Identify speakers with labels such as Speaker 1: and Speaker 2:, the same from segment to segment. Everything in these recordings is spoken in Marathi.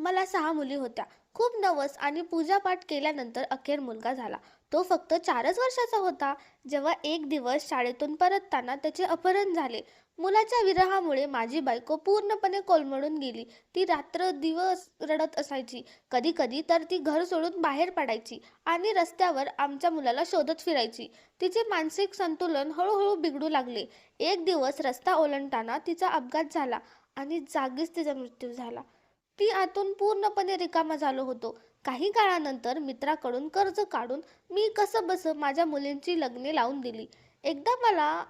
Speaker 1: मला 6 मुली होत्या. खूप नवस आणि पूजापाठ केल्यानंतर अखेर मुलगा झाला. तो फक्त 4च वर्षाचा होता. जेव्हा एक दिवस शाळेतून परतताना त्याचे अपहरण झाले. मुलाच्या विरहामुळे माझी बायको पूर्णपणे कोलमडून गेली. ती रात्रंदिवस रडत असायची. कधी-कधी तर ती घर सोडून बाहेर पडायची आणि रस्त्यावर आमच्या मुलाला शोधत फिरायची. तिचे मानसिक संतुलन हळूहळू बिघडू लागले. एक दिवस रस्ता ओलांडताना तिचा अपघात झाला आणि जागीच तिचा मृत्यू झाला. ती आतून पूर्णपणे रिकामा झालो होतो. काही काळानंतर मित्राकडून कर्ज काढून मी कसंबसं माझ्या मुलींची लग्ने लावून दिली. एकदा मला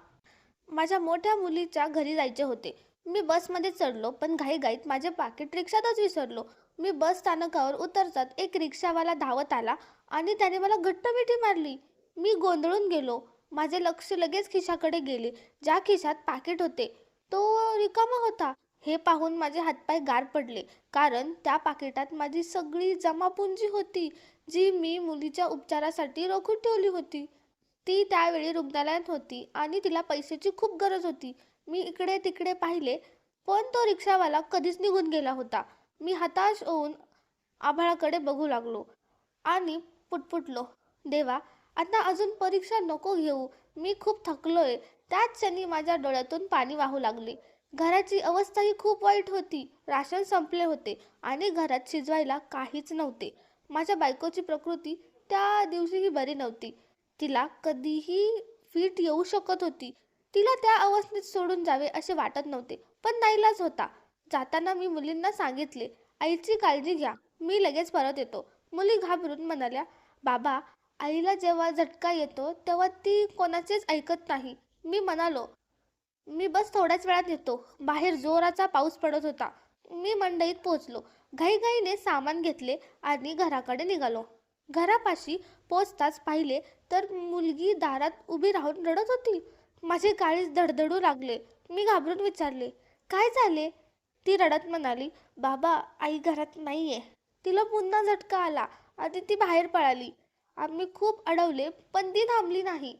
Speaker 1: माझ्या मोठ्या मुलीच्या घरी जायचे होते. मी बसमध्ये चढलो, पण घाईघाईत माझे पाकीट रिक्षातच विसरलो. मी बस स्थानकावर उतरताच एक रिक्षावाला धावत आला आणि त्याने मला घट्ट मिठी मारली. मी गोंधळून गेलो. माझे लक्ष लगेच खिशाकडे गेले. ज्या खिशात पाकीट होते, तो रिकामा होता. हे पाहून माझे हातपाय गार पडले, कारण त्या पाकिटात माझी सगळी जमापुंजी होती, जी मी मुलीच्या उपचारासाठी रोखून ठेवली होती. ती त्यावेळी रुग्णालयात होती आणि तिला पैशाची खूप गरज होती. मी इकडे-तिकडे पाहिले, पण तो रिक्षावाला कधीच निघून गेला होता. मी हताश होऊन आभाळाकडे बघू लागलो आणि पुटपुटलो, "देवा, आता अजून परीक्षा नको घेऊ. मी खूप थकलोय." त्याच क्षणी माझ्या डोळ्यातून पाणी वाहू लागले. घराची अवस्थाही खूप वाईट होती. राशन संपले होते आणि घरात शिजवायला काहीच नव्हते. माझ्या बायकोची प्रकृती त्या दिवशीही बरी नव्हती. तिला कधीही फिट येऊ शकत होती. तिला त्या अवस्थेत सोडून जावे असे वाटत नव्हते, पण नाईलाज होता. जाताना मी मुलींना सांगितले, "आईची काळजी घ्या. मी लगेच परत येतो." मुली घाबरून म्हणाल्या, "बाबा, आईला जेव्हा झटका येतो तेव्हा ती कोणाचेच ऐकत नाही." मी म्हणालो, "मी बस थोड्याच वेळात येतो." बाहेर जोराचा पाऊस पडत होता. मी मंडईत पोहोचलो. घाईघाईने सामान घेतले आणि घराकडे निघालो. घरापाशी पोहोचताच पाहिले तर मुलगी दारात उभी राहून रडत होती. माझे काळीज धडधडू लागले. मी घाबरून विचारले, "काय झाले?" ती रडत म्हणाली, "बाबा, आई घरात नाहीये." तिला पुन्हा झटका आला आणि ती बाहेर पळाली. आम्ही खूप अडवले, पण ती थांबली नाही.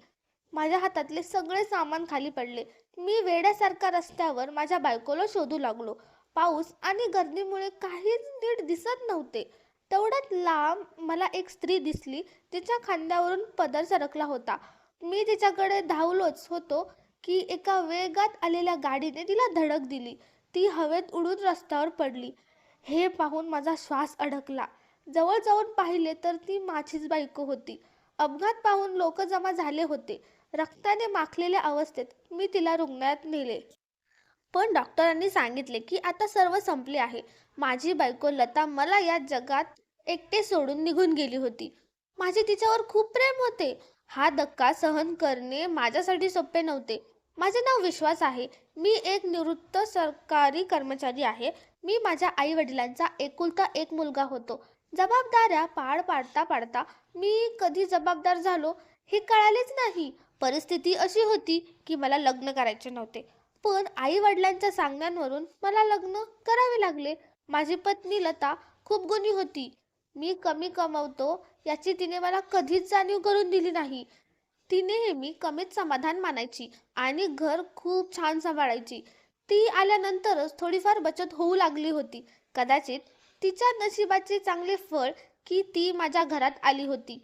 Speaker 1: माझ्या हातातले सगळे सामान खाली पडले. मी वेड्यासारखा रस्त्यावर माझ्या बायकोला शोधू लागलो. पाऊस आणि गर्दीमुळे काहीच नीट दिसत नव्हते. तेवढ्यात लांब मला एक स्त्री दिसली. तिच्या खांद्यावरून पदर सरकला होता. मी तिच्याकडे धावलोच होतो की एका वेगात आलेल्या गाडीने तिला धडक दिली. ती हवेत उडून रस्त्यावर पडली. हे पाहून माझा श्वास अडकला. जवळ जाऊन पाहिले तर ती माझीच बायको होती. अपघात पाहून लोक जमा झाले होते. रक्ताने माखलेल्या अवस्थेत मी तिला रुग्णालयात नेले. पण डॉक्टरांनी सांगितले की आता सर्व संपले आहे. माझी बायको लता मला या जगात एकटे सोडून निघून गेली होती. माझे तिच्यावर खूप प्रेम होते. हा धक्का सहन करणे माझ्यासाठी सोपे नव्हते. माझे नाव विश्वास आहे. मी एक निवृत्त सरकारी कर्मचारी आहे. मी माझ्या आई वडिलांचा एकुलता एक मुलगा होतो. जबाबदाऱ्या पार पाडता पाडता मी कधी जबाबदार झालो हे कळालेच नाही. परिस्थिती अशी होती की मला लग्न करायचे नव्हते, पण आई वडिलांच्या सांगण्यावरून मला लग्न करावे लागले. माझी पत्नी लता खूप गुणी होती. मी कमी कमवतो याची तिने मला कधीच जाणीव करून दिली नाही. ती नेहमी कमीत समाधान मानायची आणि घर खूप छान सांभाळायची. ती आल्यानंतरच थोडीफार बचत होऊ लागली होती. कदाचित तिच्या नशिबाचे चांगले फळ की ती माझ्या घरात आली होती.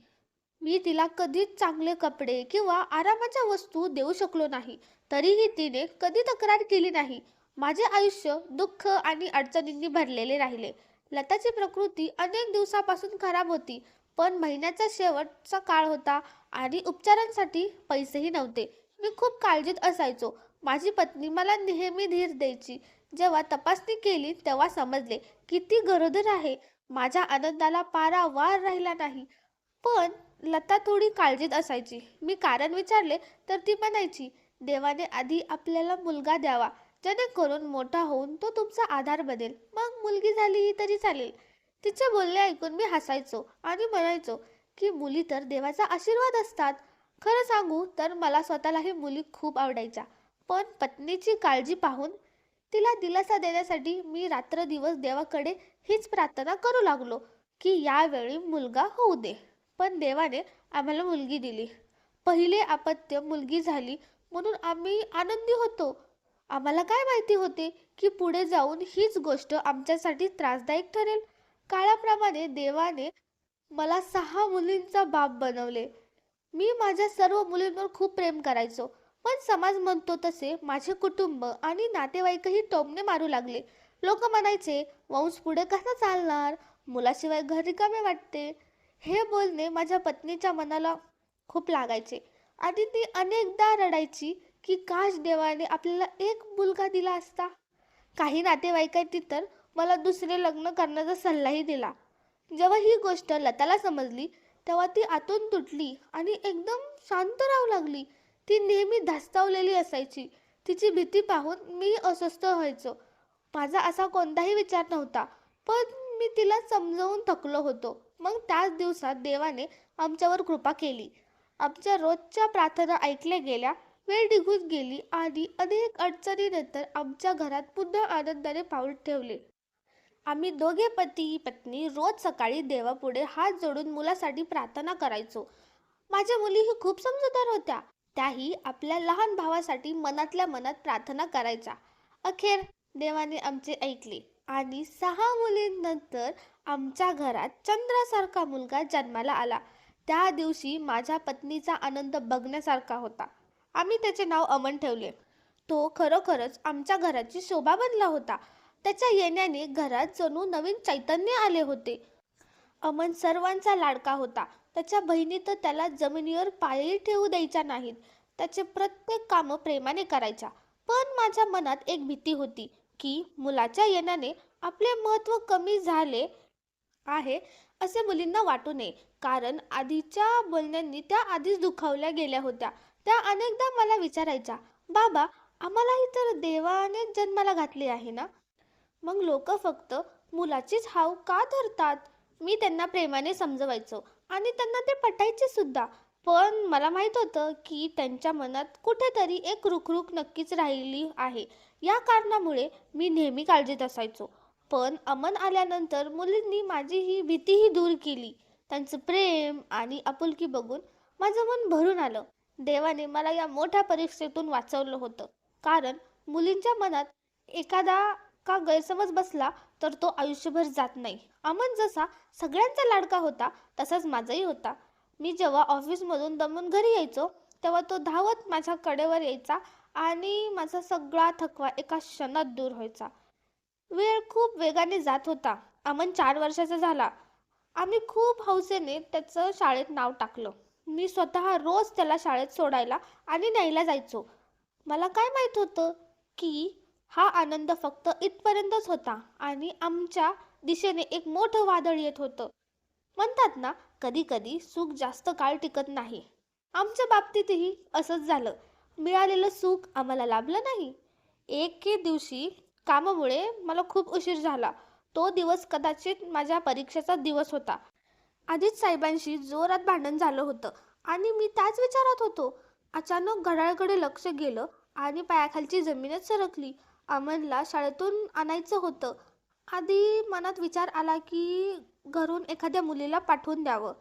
Speaker 1: मी तिला कधीच चांगले कपडे किंवा आरामाच्या वस्तू देऊ शकलो नाही. तरीही तिने कधी तक्रार केली नाही. माझे आयुष्य दुःख आणि अडचणींनी भरलेले राहिले. लताची प्रकृती अनेक दिवसापासून खराब होती, पण महिन्याचा शेवटचा काळ होता आणि उपचारांसाठी पैसेही नव्हते. मी खूप काळजीत असायचो. माझी पत्नी मला नेहमी धीर द्यायची. जेव्हा तपासणी केली तेव्हा समजले की ती गरोदर आहे. माझ्या आनंदाला पारावार राहिला नाही. पण लता थोडी काळजीत असायची. मी कारण विचारले तर ती म्हणायची, "देवाने आधी आपल्याला मुलगा द्यावा, जेणेकरून मोठा होऊन तो तुमचा आधार बनेल. मग मुलगी झाली तरी चालेल." तिचे बोलणे ऐकून मी हसायचो आणि म्हणायचो की मुली तर देवाचा आशीर्वाद असतात. खरं सांगू तर मला स्वतःलाही मुली खूप आवडायच्या. पण पत्नीची काळजी पाहून तिला दिलासा देण्यासाठी मी रात्रदिवस देवाकडे हीच प्रार्थना करू लागलो की यावेळी मुलगा होऊ दे. पण देवाने आम्हाला मुलगी दिली. पहिले अपत्य मुलगी झाली म्हणून आम्ही आनंदी होतो. आम्हाला काय माहिती होते की पुढे जाऊन हीच गोष्ट आमच्यासाठी त्रासदायक ठरेल. काळाप्रमाणे देवाने मला 6 मुलींचा बाप बनवले. मी माझ्या सर्व मुलींवर खूप प्रेम करायचो. पण समाज म्हणतो तसे माझे कुटुंब आणि नातेवाईकही टोमणे मारू लागले. लोक म्हणायचे, वंश पुढे कसा चालणार? मुलाशिवाय घर रिकामे वाटते. हे बोलणे माझ्या पत्नीच्या मनाला खूप लागायचे आणि ती अनेकदा रडायची की काश देवाने आपल्याला एक मुलगा दिला असता. काही नातेवाईकांनी तर मला दुसरे लग्न करण्याचा सल्लाही दिला. जेव्हा ही गोष्ट लताला समजली तेव्हा ती आतून तुटली आणि एकदम शांत राहू लागली. ती नेहमी धास्तावलेली असायची. तिची भीती पाहून मी अस्वस्थ व्हायचो. माझा असा कोणताही विचार नव्हता, पण मी तिला समजावून थकलो होतो. मग त्याच दिवसात देवाने आमच्यावर कृपा केली. आमच्या रोजच्या प्रार्थना ऐकल्या गेल्या. वेळ निघून गेली आणि अनेक अडचणीनंतर आमच्या घरात पुन्हा आनंदाने पाऊल ठेवले. आम्ही दोघे पती पत्नी रोज सकाळी देवापुढे हात जोडून मुलासाठी प्रार्थना करायचो. माझ्या मुलीही खूप समजूतदार होत्या. त्याही आपल्या लहान भावासाठी मनातल्या मनात प्रार्थना करायच्या. अखेर देवाने आमचे ऐकले आणि 6 मुलींनंतर आमच्या घरात चंद्रासारखा मुलगा जन्माला आला. त्या दिवशी माझ्या पत्नीचा आनंद बघण्यासारखा होता. आम्ही त्याचे नाव अमन ठेवले. तो खरोखरच आमच्या घराची शोभा बनला होता. त्याच्या येण्याने घरात जणू नवीन चैतन्य आले होते. अमन सर्वांचा लाडका होता. त्याच्या बहिणी तर त्याला जमिनीवर पायही ठेवू द्यायच्या नाहीत. त्याचे प्रत्येक कामं प्रेमाने करायच्या. पण माझ्या मनात एक भीती होती की मुलाच्या येण्याने आपले महत्त्व कमी झाले आहे असे मुलींना वाटू नये. कारण आधीच्या बोलण्यांनी त्या आधीच दुखावल्या गेल्या होत्या. त्या अनेकदा मला विचारायच्या, बाबा, आम्हालाही तर देवाने जन्माला घातले आहे ना? मग लोक फक्त मुलाचीच हाव का धरतात? मी त्यांना प्रेमाने समजवायचो आणि त्यांना ते पटायचे सुद्धा. पण मला माहित होतं की त्यांच्या मनात कुठेतरी एक रुखरुख नक्कीच राहिली आहे. या कारणामुळे मी नेहमी काळजीत असायचो. पण अमन आल्यानंतर मुलींनी माझी ही भीतीही दूर केली. त्यांचं प्रेम आणि आपुलकी बघून माझं मन भरून आलं. देवाने मला या मोठ्या परीक्षेतून वाचवलं होतं. कारण मुलींच्या मनात एखादा का गैरसमज बसला तर तो आयुष्यभर जात नाही. अमन जसा सगळ्यांचा लाडका होता तसाच माझाही होता. मी जेव्हा ऑफिसमधून दमून घरी यायचो तेव्हा तो धावत माझ्या कडेवर यायचा आणि माझा सगळा थकवा एका क्षणात दूर व्हायचा. वेळ खूप वेगाने जात होता. अमन 4 वर्षाचा झाला. आम्ही खूप हौसेने त्याचं शाळेत नाव टाकलं. मी स्वतः रोज त्याला शाळेत सोडायला आणि न्यायला जायचो. मला काय माहित होतं की हा आनंद फक्त इथपर्यंतच होता आणि आमच्या दिशेने एक मोठं वादळ येत होतं. म्हणतात ना, कधी कधी सुख जास्त काळ टिकत नाही. आमच्या बाबतीतही असंच झालं. मिळालेलं सुख आम्हाला लाभलं नाही. एके दिवशी कामामुळे मला खूप उशीर झाला. तो दिवस कदाचित माझ्या परीक्षेचा दिवस होता. आधीच साहेबांशी जोरात भांडण झालं होतं आणि मी त्याच विचारात होतो. अचानक घड्याळाकडे लक्ष गेलं आणि पायाखालची जमीनच सरकली. अमनला शाळेतून आणायचं होतं. आधी मनात विचार आला की घरून एखाद्या मुलीला पाठवून द्यावं.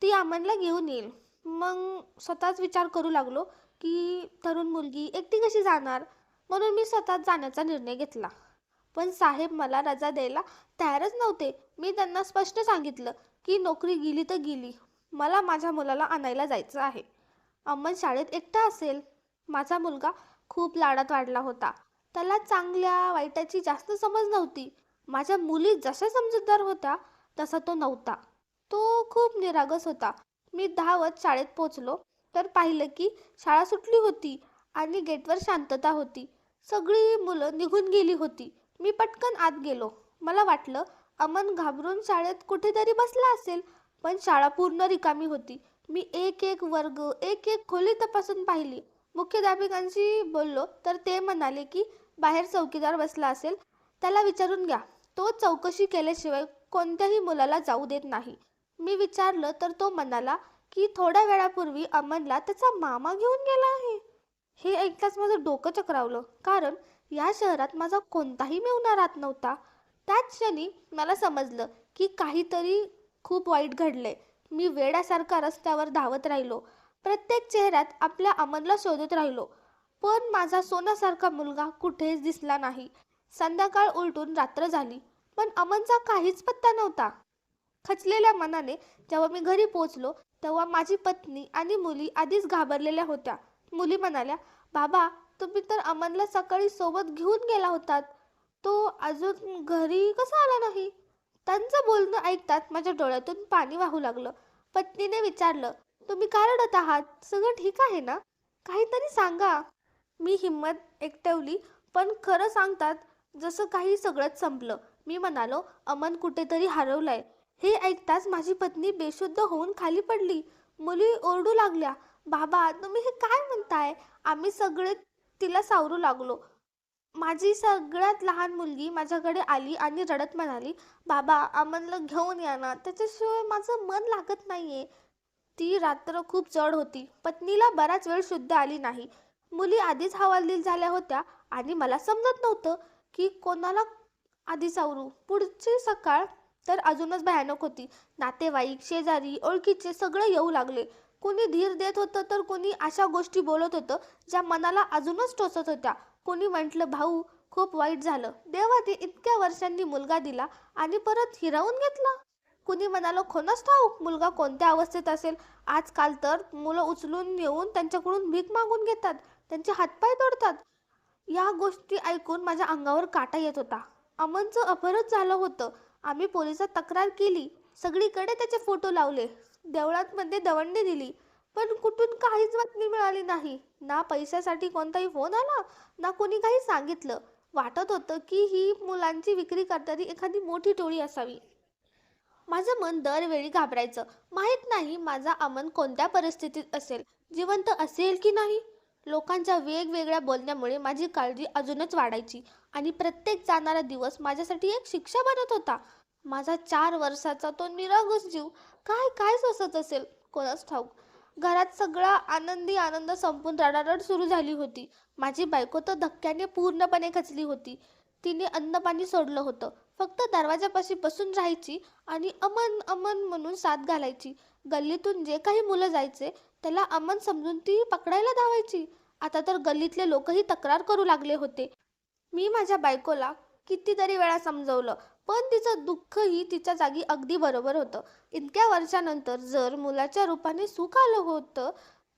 Speaker 1: ती अमनला घेऊन येईल. मग स्वतःच विचार करू लागलो की तरुण मुलगी एकटी कशी जाणार? म्हणून मी स्वतःच जाण्याचा निर्णय घेतला. पण साहेब मला रजा द्यायला तयारच नव्हते. मी त्यांना स्पष्ट सांगितलं की नोकरी गेली तर गेली. मला माझ्या मुलाला आणायला जायचं आहे. अमन शाळेत एकटा असेल. माझा मुलगा खूप लाडात वाढला होता. त्याला चांगल्या वाईटाची जास्त समज नव्हती. माझ्या मुली जशा समजूतदार होत्या तसा तो नव्हता. तो खूप निरागस होता. मी धावत शाळेत पोचलो तर पाहिलं की शाळा सुटली होती आणि गेटवर शांतता होती. सगळी मुलं निघून गेली होती. मी पटकन आत गेलो. मला वाटलं अमन घाबरून शाळेत कुठेतरी बसला असेल. पण शाळा पूर्ण रिकामी होती. मी एक एक वर्ग, एक एक खोली तपासून पाहिली. मुख्याध्यापकांशी बोललो तर ते म्हणाले की बाहेर चौकीदार बसला असेल, त्याला विचारून घ्या. तो चौकशी केल्याशिवाय कोणत्याही मुलाला जाऊ देत नाही. मी विचारलं तर तो म्हणाला की थोड्या वेळापूर्वी अमनला त्याचा मामा घेऊन गेला आहे. हे ऐकताच माझं डोकं चक्रावलं. कारण या शहरात माझा कोणताही मेहुणा राहत नव्हता. त्याच क्षणी मला समजलं की काहीतरी खूप वाईट घडलंय. मी वेड्यासारखा रस्त्यावर धावत राहिलो. प्रत्येक चेहऱ्यात आपल्या अमनला शोधत राहिलो. पण माझा सोन्यासारखा मुलगा कुठेच दिसला नाही. संध्याकाळ उलटून रात्र झाली. पण अमनचा काहीच पत्ता नव्हता. खचलेल्या मनाने जेव्हा मी घरी पोहोचलो, तेव्हा माझी पत्नी आणि मुली आधीच घाबरलेल्या होत्या. मुली म्हणाल्या, "बाबा, तुम्ही तर अमनला सकाळी सोबत घेऊन गेला होतात. तो अजून घरी कसा आला नाही?" त्यांचं बोलणं ऐकताच माझ्या डोळ्यातून पाणी वाहू लागलं. पत्नीने विचारलं, "तुम्ही का रडत आहात? सगळं ठीक आहे ना? काहीतरी सांगा." मी हिंमत एकवटली, पण खरं सांगतात जसं काही सगळंच संपलं. मी म्हणालो, "अमन कुठेतरी हरवलाय." हे ऐकताच माझी पत्नी बेशुद्ध होऊन खाली पडली. मुली ओरडू लागल्या, "बाबा, तुम्ही हे काय म्हणताय?" आम्ही सगळे तिला सावरू लागलो. माझी सगळ्यात लहान मुलगी माझ्याकडे आली आणि रडत म्हणाली, "बाबा, अमनला घेऊन या ना, त्याच्याशिवाय माझं मन लागत नाहीये." ती रात्र खूप जड होती. पत्नीला बराच वेळ शुद्ध आली नाही. मुली आधीच हवालदिल झाल्या होत्या आणि मला समजत नव्हतं की कोणाला आधी सावरू. पुढची सकाळ तर अजूनच भयानक होती. नातेवाईक, शेजारी, ओळखीचे सगळे येऊ लागले. कोणी धीर देत होतं तर कोणी अशा गोष्टी बोलत होतं ज्या मनाला अजूनच टोचत होत्या. कोणी म्हटलं, "भाऊ, खूप वाईट झालं. देवाने इतक्या वर्षांनी मुलगा दिला आणि परत हिरावून घेतला." कुणी म्हणालं, "कोणास ठाऊक मुलगा कोणत्या अवस्थेत असेल." आजकाल तर मुलं उचलून येऊन त्यांच्याकडून भीक मागून घेतात, त्यांचे हातपाय तोडतात. या गोष्टी ऐकून माझ्या अंगावर काटा येत होता. अमनचं अपहरण झालं होतं. आम्ही पोलिसात तक्रार केली. सगळीकडे त्याचे फोटो लावले. देवळातमध्ये दवंडी दिली. पण कुठून काहीच बातमी मिळाली नाही. ना पैशासाठी कोणताही फोन आला, ना कोणी काही सांगितलं. वाटत होतं की ही मुलांची विक्री करणारी एखादी मोठी टोळी असावी. माझं मन दरवेळी घाबरायचं. माहीत नाही माझा अमन कोणत्या परिस्थितीत असेल, जिवंत असेल की नाही. लोकांच्या वेगवेगळ्या बोलण्यामुळे माझी काळजी अजूनच वाढायची आणि प्रत्येक जाणारा दिवस माझ्यासाठी एक शिक्षा बनत होता. माझा 4 वर्षाचा तो निरागस जीव काय काय सोसत असेल कोणास ठाऊक. घरात सगळा आनंदी आनंद संपून रडारड सुरू झाली होती. माझी बायको तर धक्क्याने पूर्णपणे खचली होती. तिने अन्नपाणी सोडलं होतं. फक्त दरवाजापाशी बसून राहायची आणि अमन अमन म्हणून साथ घालायची. गल्लीतून जे काही मुलं जायचे त्याला अमन समजून ती पकडायला धावायची. आता तर गल्लीतले लोकही तक्रार करू लागले होते. मी माझ्या बायकोला कितीतरी वेळा समजवलं, पण तिचं दुःखही तिच्या जागी अगदी बरोबर होतं. इतक्या वर्षानंतर जर मुलाच्या रूपाने सुख आलं होतं,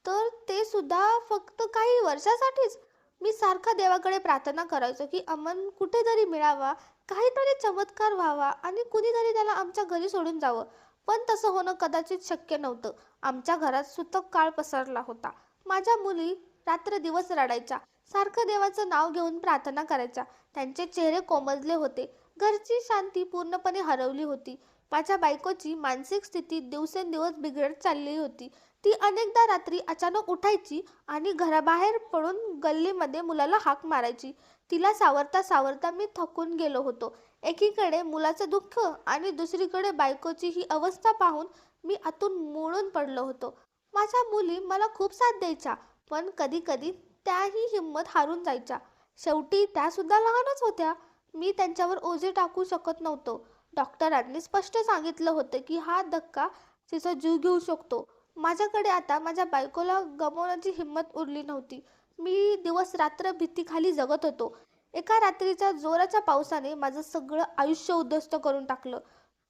Speaker 1: तर ते सुद्धा फक्त काही वर्षासाठीच. मी सारखा देवाकडे प्रार्थना करायचो की अमन कुठेतरी मिळावा, काहीतरी चमत्कार व्हावा आणि कुणीतरी त्याला आमच्या घरी सोडून जावं. पण तसं होणं कदाचित शक्य नव्हतं. आमच्या घरात सूतक काळ पसरला होता. माझ्या मुली रात्रदिवस रडायच्या, सारखं देवाचं नाव घेऊन प्रार्थना करायच्या. त्यांचे चेहरे कोमजले होते. घरची शांती पूर्णपणे हरवली होती. माझ्या बायकोची मानसिक स्थिती दिवसेंदिवस बिघडत चालली होती. ती अनेकदा रात्री अचानक उठायची आणि घराबाहेर पडून गल्लीमध्ये मुलाला हाक मारायची. तिला सावरता सावरता मी थकून गेलो होतो. एकीकडे मुलाचं दुःख आणि दुसरीकडे बायकोची ही अवस्था पाहून मी आतून मोडून पडलो होतो. माझ्या मुली मला खूप साथ द्यायच्या, पण कधी कधी त्याही हिंमत हारून जायच्या. शेवटी त्या सुद्धा लहानच होत्या. मी त्यांच्यावर ओझे टाकू शकत नव्हतो. डॉक्टरांनी स्पष्ट सांगितलं होतं की हा धक्का तिचा जीव घेऊ शकतो. माझ्याकडे आता माझ्या बायकोला गमावण्याची हिंमत उरली नव्हती. मी दिवस रात्र भीतीखाली जगत होतो. एका रात्रीच्या जोराच्या पावसाने माझं सगळं आयुष्य उद्ध्वस्त करून टाकलं.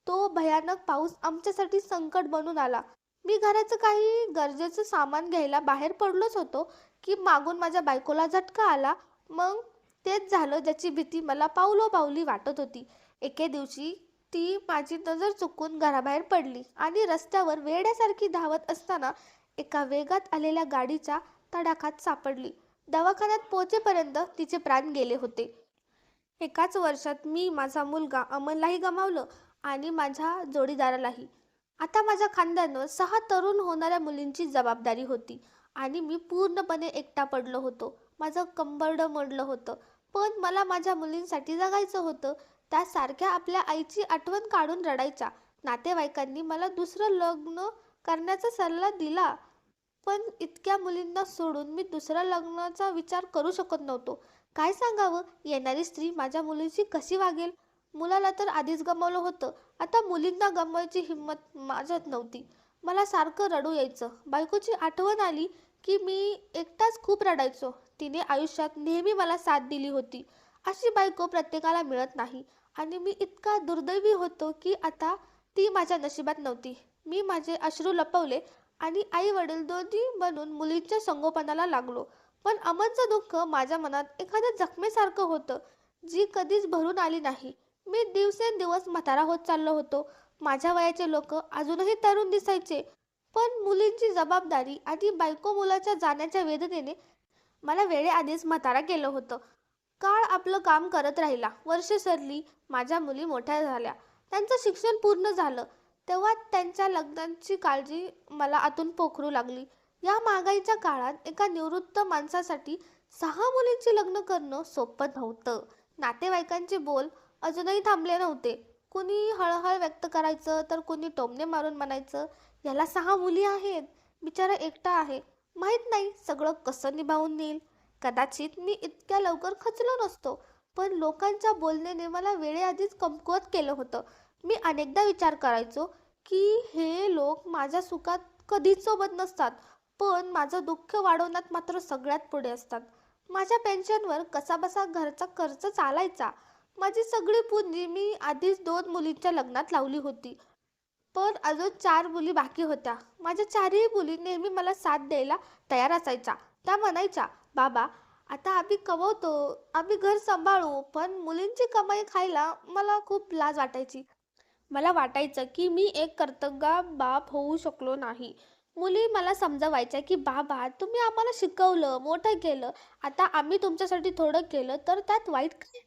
Speaker 1: तो भयानक पाऊस आमच्यासाठी संकट बनून आला. मी घराचं काही गरजेचं सामान घ्यायला बाहेर पडलोच होतो की मागून माझ्या बायकोला झटका आला. मग तेच झालं ज्याची भीती मला पावलोपावली वाटत होती. एके दिवशी ती माझी नजर चुकून घराबाहेर पडली आणि रस्त्यावर वेड्यासारखी धावत असताना एका वेगात आलेल्या गाडीच्या तडाखात सापडली. दवाखान्यात पोहोचेपर्यंत तिचे प्राण गेले होते. एकाच वर्षात मी माझा मुलगा अमनलाही गमावलं आणि माझ्या जोडीदारालाही. आता माझ्या खांद्यावर 6 तरुण होणाऱ्या मुलींची जबाबदारी होती आणि मी पूर्णपणे एकटा पडलो होतो. माझं कंबरड मोडलं होतं. पण मला माझ्या मुलींसाठी जगायचं होतं. त्या सारख्या आपल्या आईची आठवण काढून रडायच्या. नातेवाईकांनी मला दुसरं लग्न करण्याचा सल्ला दिला, पण इतक्या मुलींना सोडून मी दुसऱ्या लग्नाचा विचार करू शकत नव्हतो. काय सांगावं, येणारी स्त्री माझ्या मुलीची कशी वागेल? मुलाला तर आधीच गमावलं होतं. आता मुलींना गमवायची हिंमत माझ्यात नव्हती. मला सारखं रडू यायचं. बायकोची आठवण आली की मी एकटाच खूप रडायचो. तिने आयुष्यात नेहमी मला साथ दिली होती. अशी बायको प्रत्येकाला मिळत नाही. आणि मी इतका दुर्दैवी होतो की आता ती माझ्या नशिबात नव्हती. मी माझे अश्रू लपवले आणि आई वडील दोन्ही बनून मुलीच्या संगोपनाला लागलो. पण अमनचं दुःख माझ्या मनात एखाद्या जखमेसारखं होतं, जी कधीच भरून आली नाही. मी दिवसेंदिवस म्हातारा होत चाललो होतो. माझ्या वयाचे लोक अजूनही तरुण दिसायचे, पण मुलींची जबाबदारी आणि बायको मुलाच्या जाण्याच्या वेदनेने मला वेळेआधीच म्हातारा केलं होतं. काळ आपलं काम करत राहिला. वर्षे सरली. माझ्या मुली मोठ्या झाल्या. त्यांचं शिक्षण पूर्ण झालं. तेव्हा त्यांच्या लग्नाची काळजी मला आतून पोखरू लागली. या महागाईच्या काळात एका निवृत्त माणसासाठी 6 मुलींची लग्न करणं सोपं नव्हतं. नातेवाईकांचे बोल अजूनही थांबले नव्हते. कुणी हळहळ व्यक्त करायचं, तर कुणी टोमणे मारून म्हणायचं, याला 6 मुली आहेत, बिचारा एकटा आहे, माहीत नाही सगळं कसं निभावून नेईल. कदाचित मी इतक्या लवकर खचलो नसतो, पण लोकांच्या बोलण्याने मला वेळेआधीच कमकुवत केलं होतं. मी अनेकदा विचार करायचो की हे लोक माझ्या सुखात कधीच सोबत नसतात, पण माझं दुःख वाढवण्यात मात्र सगळ्यात पुढे असतात. माझ्या पेन्शनवर कसाबसा घरचा खर्च चालायचा. माझी सगळी पुंजी मी आधीच 2 मुलींच्या लग्नात लावली होती, पण अजून 4 मुली बाकी होत्या. माझ्या चारही मुली नेहमी मला साथ द्यायला तयार असायच्या. त्या म्हणायच्या, बाबा आता आम्ही कमवतो, आम्ही घर सांभाळू. पण मुलींची कमाई खायला मला खूप लाज वाटायची. मला वाटायचं की मी एक कर्तबगार बाप होऊ शकलो नाही. मुली मला समजवायच्या की बाबा तुम्ही आम्हाला शिकवलं, मोठं केलं, आता आम्ही तुमच्यासाठी थोडं केलं तर त्यात वाईट काय?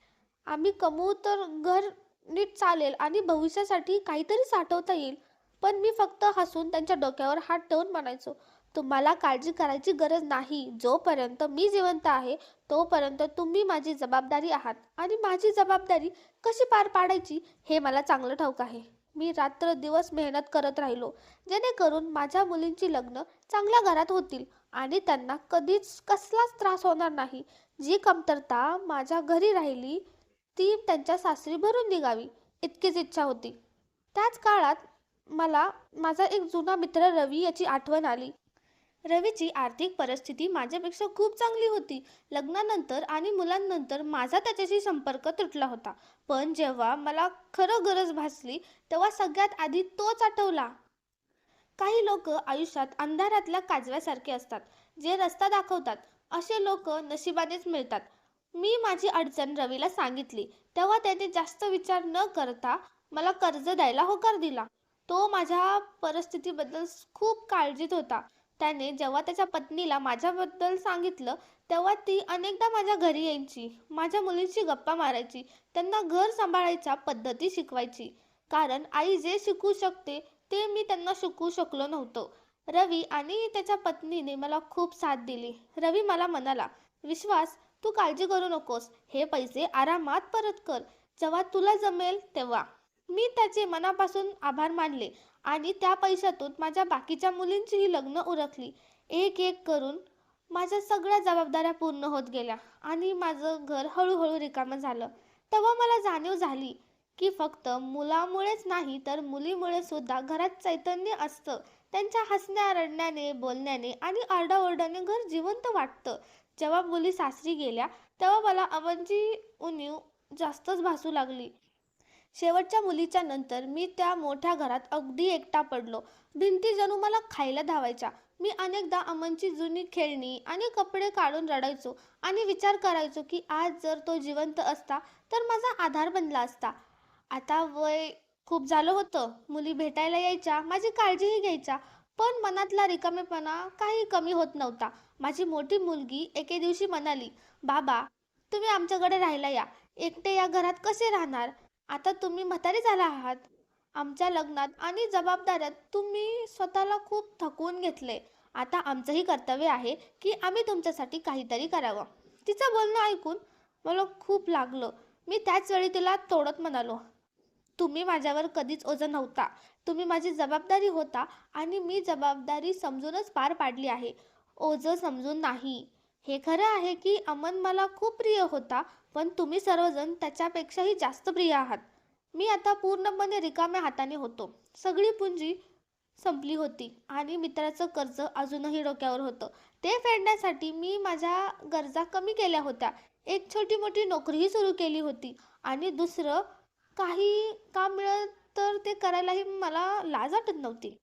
Speaker 1: आम्ही कमवू तर घर नीट चालेल आणि भविष्यासाठी काहीतरी साठवता येईल. पण मी फक्त हसून त्यांच्या डोक्यावर हात ठेवून म्हणायचो, तुम्हाला काळजी करायची गरज नाही. जोपर्यंत मी जिवंत आहे तोपर्यंत तुम्ही माझी जबाबदारी आहात आणि माझी जबाबदारी कशी पार पाडायची हे मला चांगलं ठाऊक आहे. मी रात्र दिवस मेहनत करत राहिलो, जेणेकरून माझ्या मुलींची लग्न चांगल्या घरात होतील आणि त्यांना कधीच कसलाच त्रास होणार नाही. जी कमतरता माझ्या घरी राहिली ती त्यांच्या सासरी भरून निघावी, इतकीच इच्छा होती. त्याच काळात मला माझा एक जुना मित्र रवी याची आठवण आली. रवीची आर्थिक परिस्थिती माझ्यापेक्षा खूप चांगली होती. लग्नानंतर आणि मुलांनंतर माझा त्याच्याशी संपर्क तुटला होता. पण जेव्हा मला खरं गरज भासली तेव्हा सगळ्यात आधी तोच आठवला. काही लोक आयुष्यात अंधारातल्या काजव्यासारखे असतात, जे रस्ता दाखवतात. असे लोक नशिबानेच मिळतात. मी माझी अडचण रवीला सांगितली तेव्हा त्याने जास्त विचार न करता मला कर्ज द्यायला होकार दिला. तो माझ्या परिस्थितीबद्दल खूप काळजीत होता. त्याने जेव्हा त्याच्या पत्नीला माझ्याबद्दल सांगितलं तेव्हा ती अनेकदा माझ्या घरी यायची, माझ्या मुलींशी गप्पा मारायची, त्यांना घर सांभाळायच्या पद्धती शिकवायची. कारण आई जे शिकू शकते ते मी त्यांना शिकवू शकलो नव्हतो. रवी आणि त्याच्या पत्नीने मला खूप साथ दिली. रवी मला म्हणाला, विश्वास, तू काळजी करू नकोस, हे पैसे आरामात परत कर, जेव्हा तुला जमेल तेव्हा. मी त्याचे मनापासून आभार मानले आणि त्या पैशातून माझ्या बाकीच्या मुलींचीही लग्न उरकली. एक एक करून माझ्या सगळ्या जबाबदाऱ्या पूर्ण होत गेल्या आणि माझं घर हळूहळू रिकामं झालं. तेव्हा मला जाणीव झाली की फक्त मुलामुळेच नाही तर मुलीमुळे सुद्धा घरात चैतन्य असतं. त्यांच्या हसण्या, रडण्याने, बोलण्याने आणि आरडाओरड्याने घर जिवंत वाटतं. जेव्हा मुली सासरी गेल्या तेव्हा मला अमनची उणीव जास्तच भासू लागली. शेवटच्या मुलीच्या नंतर मी त्या मोठ्या घरात अगदी एकटा पडलो. भिंती जणू मला खायला धावायच्या. मी अनेकदा अमनची जुनी खेळणी आणि कपडे काढून रडायचो आणि विचार करायचो की आज जर तो जिवंत असता तर माझा आधार बनला असता. आता वय खूप झालं होतं. मुली भेटायला यायच्या, माझी काळजीही घ्यायच्या, पण मनातला रिकामेपणा काही कमी होत नव्हता. माझी मोठी मुलगी एके दिवशी म्हणाली, बाबा तुम्ही आमच्याकडे राहायला या. एकटे या घरात कसे राहणार? आता तुम्ही म्हातारे झाला आहात. आमच्या लग्नात आणि जबाबदाऱ्यात तुम्ही स्वतःला खूप थकवून घेतले. आता आमचंही कर्तव्य आहे की आम्ही तुमच्यासाठी काहीतरी करावं. तिचं बोलणं ऐकून मला खूप लागलं. मी त्याच वेळी तिला तोडत म्हणालो, तुम्ही माझ्यावर कधीच ओझं नव्हता. तुम्ही माझी जबाबदारी होता आणि मी जबाबदारी समजूनच पार पाडली आहे, ओझं समजून नाही. हे खरं आहे की अमन मला खूप प्रिय होता, पण तुम्ही सर्वजण त्याच्यापेक्षाही जास्त प्रिय आहात. मी आता पूर्णपणे रिकाम्या हाताने होतो. सगळी पुंजी संपली होती आणि मित्राचं कर्ज अजूनही डोक्यावर होतं. ते फेडण्यासाठी मी माझ्या गरजा कमी केल्या होत्या. एक छोटी मोठी नोकरीही सुरू केली होती आणि दुसरं काही काम मिळालं तर ते करायलाही मला लाज वाटत नव्हती.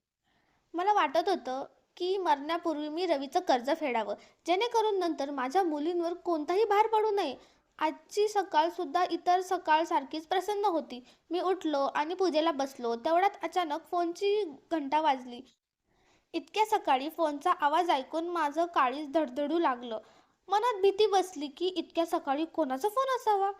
Speaker 1: मला वाटत होतं की मरण्यापूर्वी मी रवीचं कर्ज फेडावं, जेणेकरून नंतर माझ्या मुलींवर कोणताही भार पडू नये. आजची सकाळसुद्धा इतर सकाळसारखीच प्रसन्न होती. मी उठलो आणि पूजेला बसलो. तेवढ्यात अचानक फोनची घंटा वाजली. इतक्या सकाळी फोनचा आवाज ऐकून माझं काळीज धडधडू लागलं. मनात भीती बसली की इतक्या सकाळी कोणाचा फोन असावा.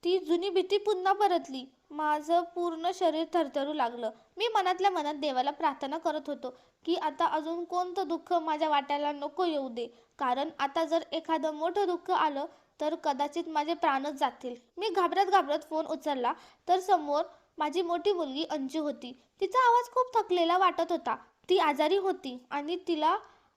Speaker 1: ती जुनी भीती पुन्हा परतली. माझं पूर्ण शरीर थरथरू लागलं. मी मनातल्या मनात देवाला प्रार्थना करत होतो की आता अजून कोणतं दुःख माझ्या वाट्याला नको येऊ दे. कारण आता जर एखादं मोठं दुःख आलं तर कदाचित माझे प्राणच जातील. मी घाबरत घाबरत फोन उचलला तर समोर माझी मोठी मुलगी अंजू होती. तिचा आवाज खूप थकलेला वाटत होता. ती आजारी होती आणि तिला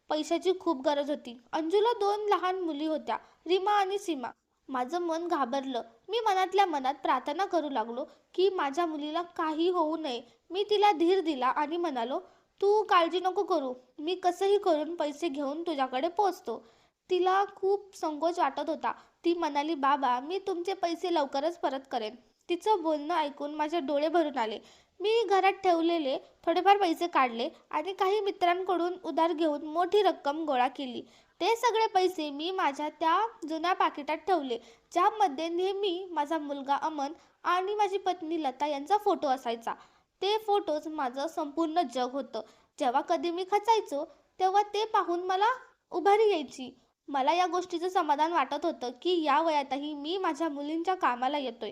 Speaker 1: पैशाची खूप गरज होती. अंजूला 2 लहान मुली होत्या, रीमा आणि सीमा. माझं मन घाबरलं. मी मनातल्या मनात प्रार्थना करू लागलो की माझ्या मुलीला काही होऊ नये. मी तिला धीर दिला आणि म्हणालो, तू काळजी नको करू. मी कसंही करून पैसे घेऊन तुझ्याकडे पोहोचतो. तिला खूप संकोच वाटत होता. ती म्हणाली, बाबा मी तुमचे पैसे लवकरच परत करेन. तिचं बोलणं ऐकून माझे डोळे भरून आले. मी घरात ठेवलेले थोडेफार पैसे काढले आणि काही मित्रांकडून उधार घेऊन मोठी रक्कम गोळा केली. ते सगळे पैसे मी माझ्या त्या जुन्या पाकिटात ठेवले, ज्यामध्ये नेहमी माझा मुलगा अमन आणि माझी पत्नी लता यांचा फोटो असायचा. ते फोटोज माझं संपूर्ण जग होतं. जेव्हा कधी मी खचायचो, तेव्हा ते पाहून मला उभारी यायची. मला या गोष्टीचं समाधान वाटत होतं की या वयातही मी माझ्या मुलींच्या कामाला येतोय.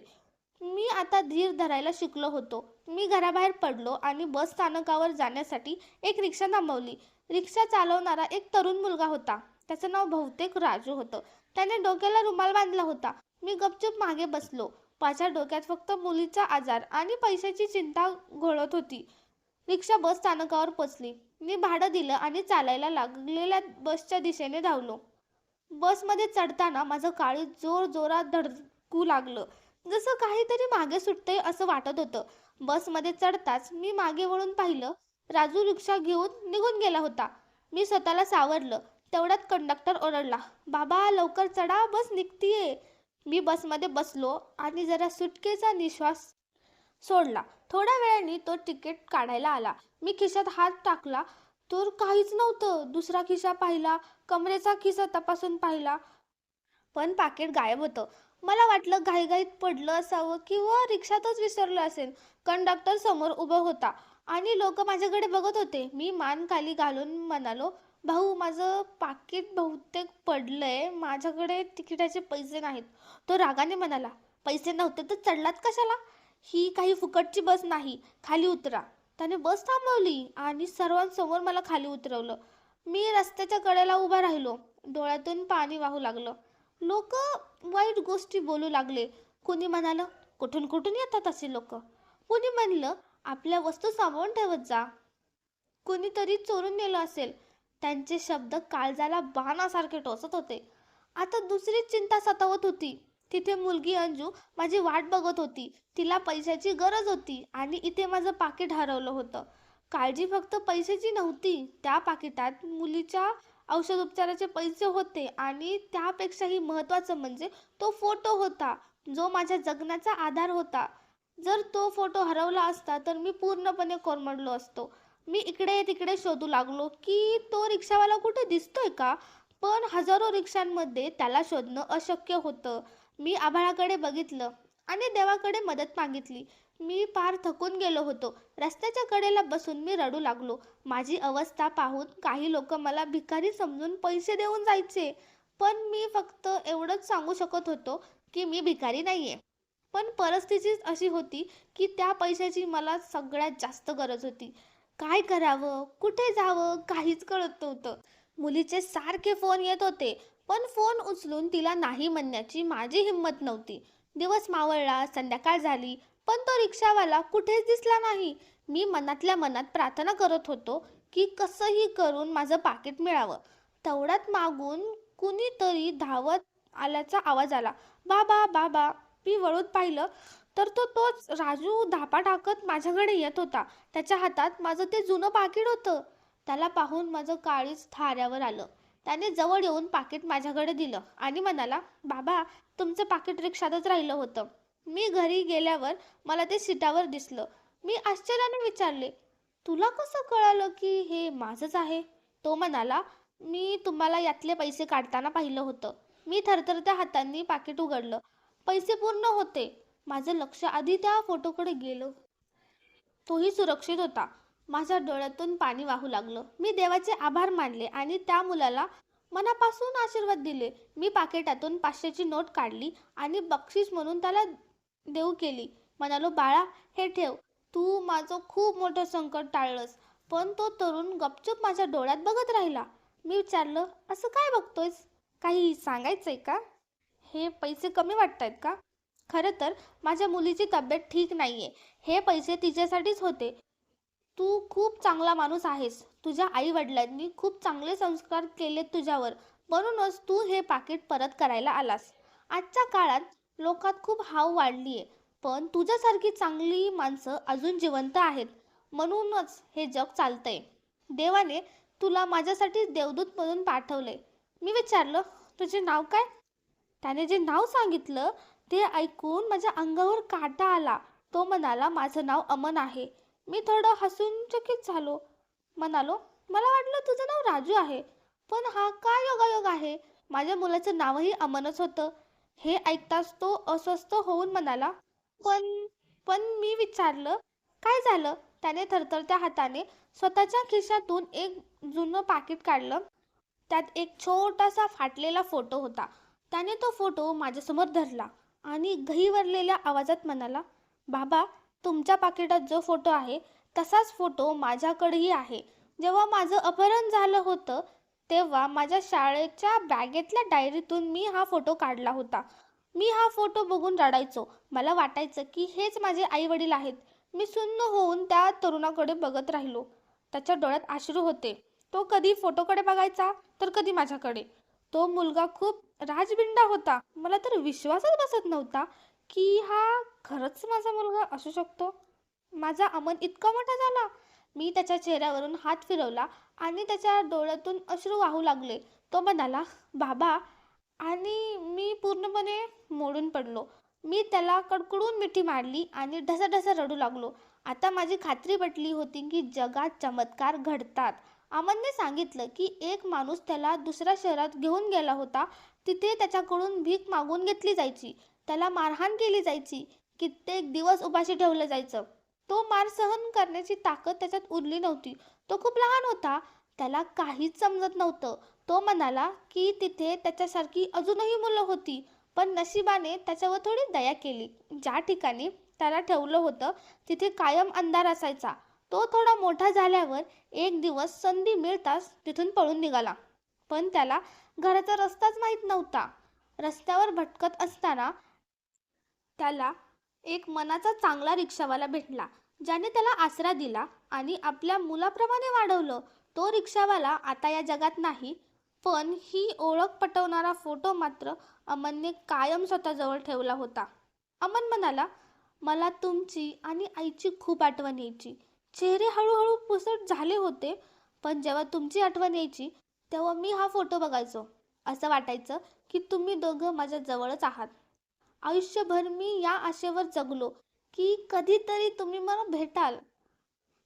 Speaker 1: मी आता धीर धरायला शिकलो होतो. मी घराबाहेर पडलो आणि बस स्थानकावर जाण्यासाठी एक रिक्षा थांबवली. रिक्षा चालवणारा एक तरुण मुलगा होता. त्याचं नाव बहुतेक राजू होतं. त्याने डोक्याला रुमाल बांधला होता. मी गपचूप मागे बसलो. माझ्या डोक्यात फक्त मुलीचा आजार आणि पैशाची चिंता घोळत होती. रिक्षा बस स्थानकावर पोचली. मी भाडं दिलं आणि चालायला लागलेल्या बसच्या दिशेने धावलो. बसमध्ये चढताना माझं काळीज जोरात धडकू लागलं. जसं काहीतरी मागे सुटतंय असं वाटत होतं. बसमध्ये चढताच मी मागे वळून पाहिलं. राजू रिक्षा घेऊन निघून गेला होता. मी स्वतःला सावरलं. तेवढ्यात कंडक्टर ओरडला, बाबा लवकर चढा, बस निघतीये. मी बसमध्ये बसलो आणि जरा सुटकेचा निश्वास सोडला. थोड्या वेळाने तो तिकीट काढायला आला. मी खिशात हात टाकला तर काहीच नव्हतं. दुसरा खिसा पाहिला, कमरेचा खिसा तपासून पाहिला, पण पाकीट गायब होतं. मला वाटलं घाईघाईत पडलं असावं किंवा रिक्षातच विसरलं असेल. कंडक्टर समोर उभं होता आणि लोक माझ्याकडे बघत होते. मी मान खाली घालून म्हणालो, भाऊ माझं पाकीट बहुतेक पडलंय, माझ्याकडे तिकिटाचे पैसे नाहीत. तो रागाने म्हणाला, पैसे नव्हते तर चढलात कशाला? ही काही फुकटची बस नाही, खाली उतरा. त्याने बस थांबवली आणि सर्वांसमोर मला खाली उतरवलं. मी रस्त्याच्या कडेला उभा राहिलो. डोळ्यातून पाणी वाहू लागलं. लोक वाईट गोष्टी बोलू लागले. कुणी म्हणालं, कुठून कुठून येतात असे लोक. कुणी म्हणलं, आपल्या वस्तू सांभाळून ठेवत जा. कुणीतरी चोरून नेलं असेल. त्यांचे शब्द काळजाला बाणासारखे टोचत होते. आता दुसरी चिंता सतावत होती. तिथे मुलगी अंजू माझी वाट बघत होती. तिला पैशाची गरज होती आणि इथे माझं पाकीट हरवलं होतं. काळजी फक्त पैशाची नव्हती. त्या पाकिटात मुलीच्या औषध उपचाराचे पैसे होते आणि त्यापेक्षाही महत्त्वाचं म्हणजे तो फोटो होता, जो माझ्या जगण्याचा आधार होता. जर तो फोटो हरवला असता तर मी पूर्णपणे कोलमडलो असतो. मी इकडे तिकडे शोधू लागलो की तो रिक्षावाला कुठे दिसतोय का, पण हजारो रिक्षांमध्ये त्याला शोधणं अशक्य होतं. मी आभाळाकडे बघितलं आणि देवाकडे मदत मागितली. मी फार थकून गेलो होतो. रस्त्याच्या कडेला बसून मी रडू लागलो. माझी अवस्था पाहून काही लोक मला भिकारी समजून पैसे देऊन जायचे, पण मी फक्त एवढंच सांगू शकत होतो की मी भिकारी नाहीये. पण परिस्थितीच अशी होती की त्या पैशाची मला सगळ्यात जास्त गरज होती. काय करावं, कुठे जावं काहीच कळत नव्हतं. मुलीचे सारखे फोन येत होते, पण फोन उचलून तिला नाही म्हणण्याची माझी हिंमत नव्हती. दिवस मावळला, संध्याकाळ झाली, पण तो रिक्षावाला कुठेच दिसला नाही. मी मनातल्या मनात प्रार्थना करत होतो की कसंही करून माझं पाकीट मिळावं. तेवढ्यात मागून कुणीतरी धावत आल्याचा आवाज आला, बाबा बाबा. मी वळून पाहिलं तर तोच राजू धापा टाकत माझ्याकडे येत होता. त्याच्या हातात माझं ते जुनं पाकीट होतं. त्याला पाहून माझं काळीज थाऱ्यावर आलं. त्याने जवळ येऊन पाकीट माझ्याकडे दिलं आणि म्हणाला, बाबा तुमचं पाकीट रिक्षातच राहिलं होतं. मी घरी गेल्यावर मला ते सीटावर दिसलं. मी आश्चर्याने विचारले, तुला कसं कळालं की हे माझंच आहे? तो म्हणाला, मी तुम्हाला यातले पैसे काढताना पाहिलं होतं. मी थरथरत्या हातांनी पाकिट उघडलं. पैसे पूर्ण होते. माझं लक्ष आधी त्या फोटोकडे गेलं. तोही सुरक्षित होता. माझ्या डोळ्यातून पाणी वाहू लागलं. मी देवाचे आभार मानले आणि त्या मुलाला मनापासून आशीर्वाद दिले. मी पाकिटातून 500ची नोट काढली आणि बक्षीस म्हणून त्याला देऊ केली. म्हणालो, बाळा, हे ठेव. तू माझं खूप मोठं संकट टाळलंस. पण तो तरुण गपचूप माझ्या डोळ्यात बघत राहिला. मी विचारलं, असं काय बघतोयस? काही सांगायचंय का? हे पैसे कमी वाटतायत का? खरं तर माझ्या मुलीची तब्येत ठीक नाहीये. हे पैसे तिच्यासाठीच होते. तू खूप चांगला माणूस आहेस. तुझ्या आई वडिलांनी खूप चांगले संस्कार केलेत तुझ्यावर. म्हणूनच तू हे पाकिट परत करायला आलास. आजच्या काळात लोकात खूप हाव वाढलीये. पण तुझ्यासारखी चांगली माणसं अजून जिवंत आहेत. म्हणूनच हे जग चालतंय. देवाने तुला माझ्यासाठी देवदूत म्हणून पाठवलंय. मी विचारलं, तुझे नाव काय? त्याने जे नाव सांगितलं ते ऐकून माझ्या अंगावर काटा आला. तो म्हणाला, माझं नाव अमन आहे. मी थोडं हसून चकित झालो. म्हणालो, मला वाटलं तुझं नाव राजू आहे. पण हा काय योगायोग आहे? माझ्या मुलाचं नावही अमनच होतं. हे ऐकताच तो अस्वस्थ होऊन म्हणाला, पण पण मी विचारलं, काय झालं? त्याने थरथरत्या हाताने स्वतःच्या खिशातून एक जुनं पाकिट काढलं. त्यात एक छोटासा फाटलेला फोटो होता. त्याने तो फोटो माझ्यासमोर धरला आणि गहिवरलेल्या आवाजात म्हणाला, बाबा, तुमच्या पाकिटात जो फोटो आहे तसाच फोटो माझ्याकडेही आहे. जेव्हा माझं अपहरण झालं होतं तेव्हा माझ्या शाळेच्या बॅगेतल्या डायरीतून मी हा फोटो काढला होता. मी हा फोटो बघून रडायचो. मला वाटायचं की हेच माझे आई वडील आहेत. मी सुन्न होऊन त्या तरुणाकडे बघत राहिलो. त्याच्या डोळ्यात अश्रू होते. तो कधी फोटोकडे बघायचा तर कधी माझ्याकडे. तो मुलगा खूप राजबिंडा होता. मला तर विश्वासच बसत नव्हता की हा खरंच माझा मुलगा असू शकतो. माझा अमन इतका मोठा झाला. मी त्याच्या चेहऱ्यावरून हात फिरवला आणि त्याच्या डोळ्यातून अश्रू वाहू लागले. तो म्हणाला, बाबा, आणि मी पूर्णपणे मोडून पडलो. मी त्याला कडकडून मिठी मारली आणि ढसाढसा रडू लागलो. आता माझी खात्री पटली होती की जगात चमत्कार घडतात. अमनने सांगितलं की एक माणूस त्याला दुसऱ्या शहरात घेऊन गेला होता. तिथे त्याच्याकडून भीक मागून घेतली जायची. त्याला मारहाण केली जायची. कित्येक दिवस उपाशी ठेवलं जायचं. तो मार सहन करण्याची ताकद त्याच्यात उरली नव्हती. तो खूप लहान होता. त्याला काहीच समजत नव्हतं. तो म्हणाला की तिथे त्याच्यासारखी अजूनही मुलं होती. पण नशिबाने त्याच्यावर थोडी दया केली. ज्या ठिकाणी त्याला ठेवलं होतं तिथे कायम अंधार असायचा. तो थोडा मोठा झाल्यावर एक दिवस संधी मिळताच तिथून पळून निघाला. पण त्याला घराचा रस्ताच माहीत नव्हता. रस्त्यावर भटकत असताना त्याला एक मनाचा चांगला रिक्षावाला भेटला, ज्याने त्याला आसरा दिला आणि आपल्या मुलाप्रमाणे वाढवलं. तो रिक्षावाला आता या जगात नाही, पण ही ओळख पटवणारा फोटो मात्र अमनने कायम स्वतःजवळ ठेवला होता. अमन म्हणाला, मला तुमची आणि आईची खूप आठवण यायची. चेहरे हळूहळू पुसट झाले होते, पण जेव्हा तुमची आठवण यायची तेव्हा मी हा फोटो बघायचो. असं वाटायचं की तुम्ही दोघं माझ्या जवळच आहात. आयुष्यभर मी या आशेवर जगलो की कधीतरी तुम्ही मला भेटाल.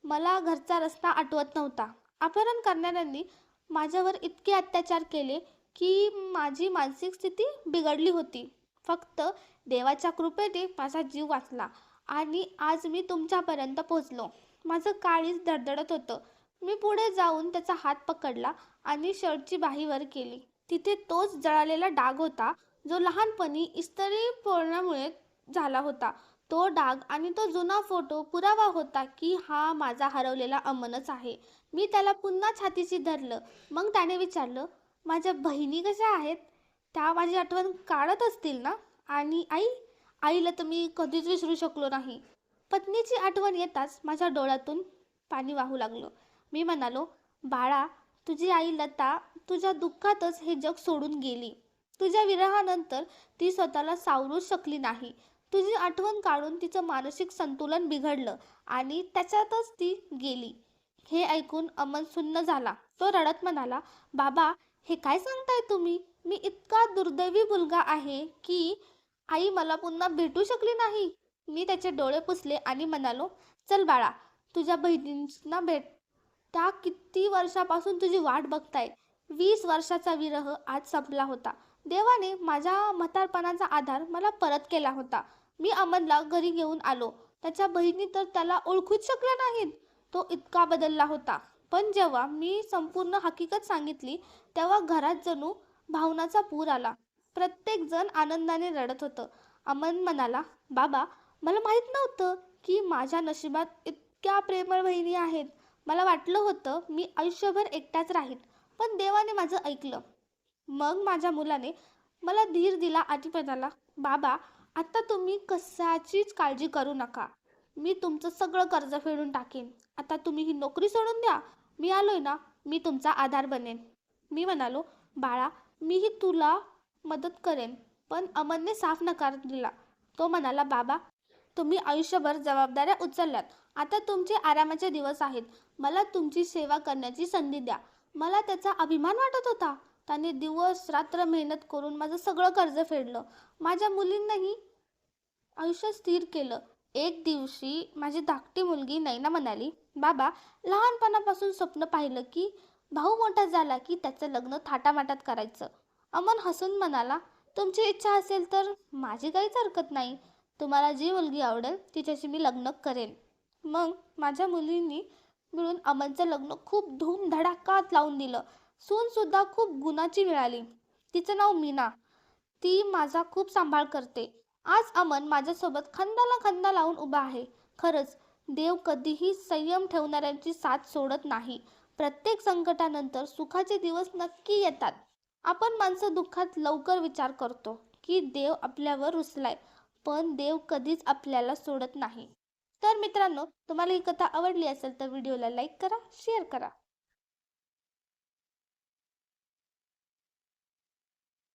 Speaker 1: मला घरचा रस्ता आठवत नव्हता. अपहरण करणाऱ्यांनी माझ्यावर इतके अत्याचार केले की माझी मानसिक स्थिती बिघडली होती. फक्त देवाच्या कृपेने माझा जीव वाचला आणि आज मी तुमच्यापर्यंत पोहोचलो. माझं काळीज धडधडत होतं. मी पुढे जाऊन त्याचा हात पकडला आणि शर्टची बाही वर केली. तिथे तोच जळालेला डाग होता जो लहानपणी इस्त्री पोळण्यामुळे झाला होता. तो डाग आणि तो जुना फोटो पुरावा होता की हा माझा हरवलेला अमनच आहे. मी त्याला पुन्हा छातीशी धरलं. मग त्याने विचारलं, माझ्या बहिणी कशा आहेत? त्या माझी आठवण काढत असतील ना? आणि आई? आईला तर मी कधीच विसरू शकलो नाही. पत्नीची आठवण येताच माझ्या डोळ्यातून पाणी वाहू लागलं. मी म्हणालो, बाळा, तुझी आई लता तुझ्या दुःखातच हे जग सोडून गेली. तुझ्या विरहानंतर ती स्वतःला सावरूच शकली नाही. तुझी आठवण काढून तिचं मानसिक संतुलन बिघडलं आणि त्याच्यातच ती गेली. हे ऐकून अमन सुन्न झाला. तो रडत म्हणाला, बाबा, हे काय सांगताय तुम्ही? मी इतका दुर्दैवी मुलगा आहे की आई मला पुन्हा भेटू शकली नाही. मी त्याचे डोळे पुसले आणि म्हणालो, चल बाळा, तुझ्या बहिणींना भेट. त्या किती वर्षापासून तुझी वाट बघतायत. 20 वर्षाचा विरह आज संपला होता. देवाने माझ्या म्हातारपणाचा आधार मला परत केला होता. मी अमनला घरी घेऊन आलो. त्याच्या बहिणी तर त्याला ओळखूच शकल्या नाहीत. तो इतका बदलला होता. पण जेव्हा मी संपूर्ण हकीकत सांगितली तेव्हा घरात जणू भावनाचा पूर आला. प्रत्येक जण आनंदाने रडत होतं. अमन म्हणाला, बाबा, मला माहीत नव्हतं की माझ्या नशिबात इतक्या प्रेमळ बहिणी आहेत. मला वाटलं होतं मी आयुष्यभर एकटाच राहीन, पण देवाने माझं ऐकलं. मग माझ्या मुलाने मला धीर दिला आणि म्हणाला, बाबा, आता तुम्ही कशाचीच काळजी करू नका. मी तुमचं सगळं कर्ज फेडून टाकेन. आता तुम्ही ही नोकरी सोडून द्या. मी आलोय ना, मी तुमचा आधार बनेन. मी म्हणालो, बाळा, मीही तुला मदत करेन. पण अमनने साफ नकार दिला. तो म्हणाला, बाबा, तुम्ही आयुष्यभर जबाबदाऱ्या उचलल्यात. आता तुमचे आरामाचे दिवस आहेत. मला तुमची सेवा करण्याची संधी द्या. मला त्याचा अभिमान वाटत होता. त्याने दिवस रात्र मेहनत करून माझं सगळं कर्ज फेडलं. माझ्या मुलींनाही आयुष्य स्थिर केलं. एक दिवशी माझी धाकटी मुलगी नैना म्हणाली, बाबा, लहानपणापासून स्वप्न पाहिलं की भाऊ मोठा झाला की त्याचं लग्न थाटामाटात करायचं. अमन हसून म्हणाला, तुमची इच्छा असेल तर माझी काहीच हरकत नाही. तुम्हाला जी मुलगी आवडेल तिच्याशी मी लग्न करेन. मग माझ्या मुलींनी मिळून अमनचं लग्न खूप धूमधडाक्यात लावून दिलं. सूनसुद्धा खूप गुणाची मिळाली. तिचं नाव मीना. ती माझा खूप सांभाळ करते. आज अमन माझ्यासोबत खांद्याला खांदा लावून उभा आहे. खरंच, देव कधीही संयम ठेवणाऱ्यांची साथ सोडत नाही. प्रत्येक संकटानंतर सुखाचे दिवस नक्की येतात. आपण माणसं दुःखात लवकर विचार करतो की देव आपल्यावर रुसलाय, पण देव कधीच आपल्याला सोडत नाही. तर मित्रांनो, तुम्हाला ही कथा आवडली असेल तर व्हिडिओला लाईक करा, शेअर करा.